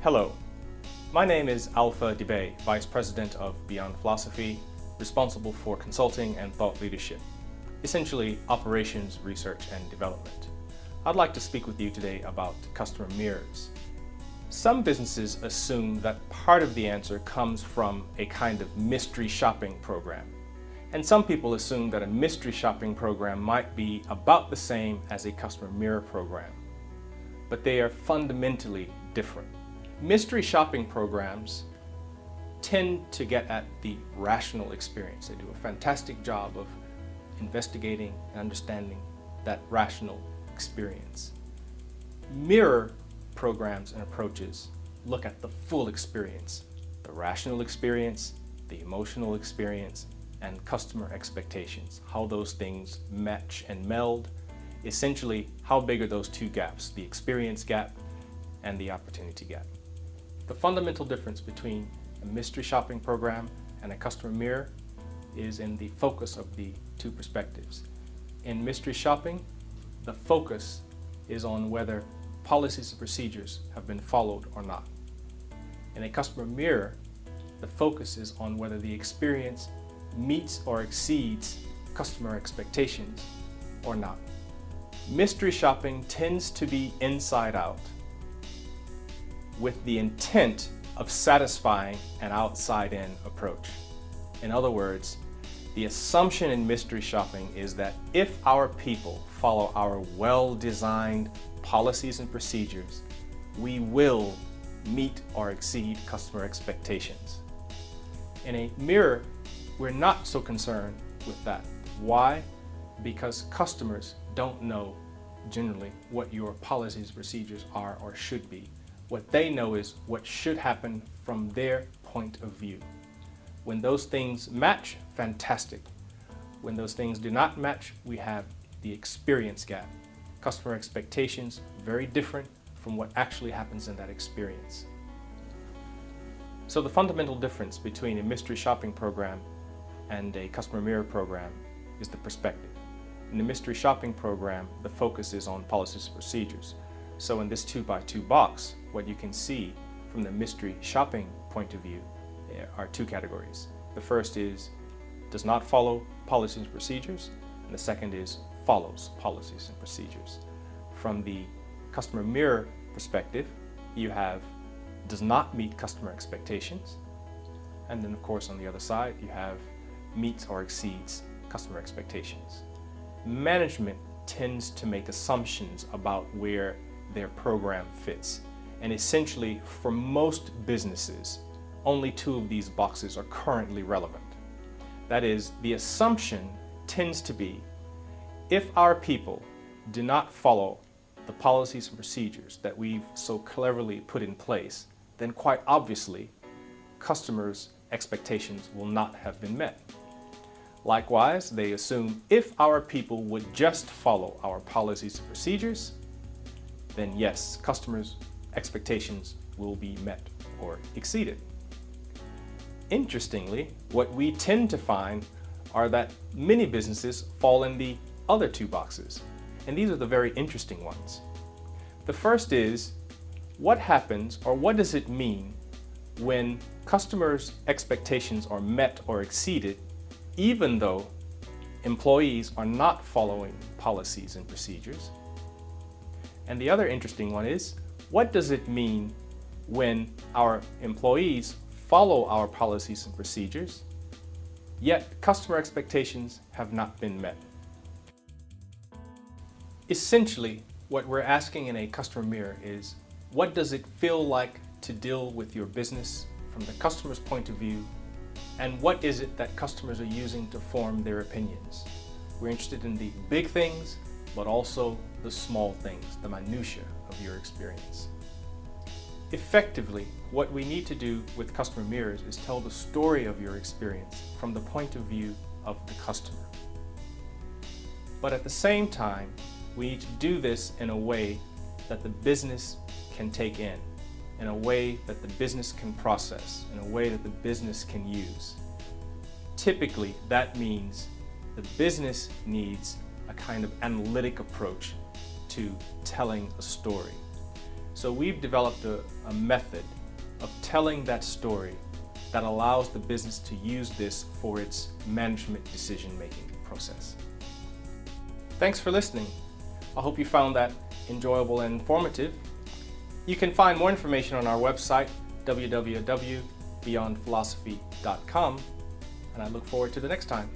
Hello, my name is Alpha Debay, Vice President of Beyond Philosophy, responsible for consulting and thought leadership, essentially operations, research, and development. I'd like to speak with you today about customer mirrors. Some businesses assume that part of the answer comes from a kind of mystery shopping program. And some people assume that a mystery shopping program might be about the same as a customer mirror program. But they are fundamentally different. Mystery shopping programs tend to get at the rational experience. They do a fantastic job of investigating and understanding that rational experience. Mirror programs and approaches look at the full experience, the rational experience, the emotional experience, and customer expectations, how those things match and meld. Essentially, how big are those two gaps, the experience gap and the opportunity gap. The fundamental difference between a mystery shopping program and a customer mirror is in the focus of the two perspectives. In mystery shopping, the focus is on whether policies and procedures have been followed or not. In a customer mirror, the focus is on whether the experience meets or exceeds customer expectations or not. Mystery shopping tends to be inside out, with the intent of satisfying an outside-in approach. In other words, the assumption in mystery shopping is that if our people follow our well-designed policies and procedures, we will meet or exceed customer expectations. In a mirror, we're not so concerned with that. Why? Because customers don't know generally what your policies and procedures are or should be. What they know is what should happen from their point of view. When those things match, fantastic. When those things do not match, we have the experience gap. Customer expectations, very different from what actually happens in that experience. So the fundamental difference between a mystery shopping program and a customer mirror program is the perspective. In the mystery shopping program, the focus is on policies and procedures. So in this 2x2 box, what you can see from the mystery shopping point of view are two categories. The first is does not follow policies and procedures, and the second is follows policies and procedures. From the customer mirror perspective, you have does not meet customer expectations, and then of course on the other side you have meets or exceeds customer expectations. Management tends to make assumptions about where their program fits. And essentially, for most businesses, only two of these boxes are currently relevant. That is, the assumption tends to be, if our people do not follow the policies and procedures that we've so cleverly put in place, then quite obviously, customers' expectations will not have been met. Likewise, they assume if our people would just follow our policies and procedures, then yes, customers' expectations will be met or exceeded. Interestingly, what we tend to find are that many businesses fall in the other two boxes, and these are the very interesting ones. The first is, what happens or what does it mean when customers' expectations are met or exceeded, even though employees are not following policies and procedures? And the other interesting one is, what does it mean when our employees follow our policies and procedures, yet customer expectations have not been met? Essentially, what we're asking in a customer mirror is, what does it feel like to deal with your business from the customer's point of view, and what is it that customers are using to form their opinions? We're interested in the big things, but also the small things, the minutiae of your experience. Effectively, what we need to do with customer mirrors is tell the story of your experience from the point of view of the customer. But at the same time, we need to do this in a way that the business can take in a way that the business can process, in a way that the business can use. Typically, that means the business needs a kind of analytic approach to telling a story. So we've developed a method of telling that story that allows the business to use this for its management decision-making process. Thanks for listening. I hope you found that enjoyable and informative. You can find more information on our website, www.beyondphilosophy.com, and I look forward to the next time.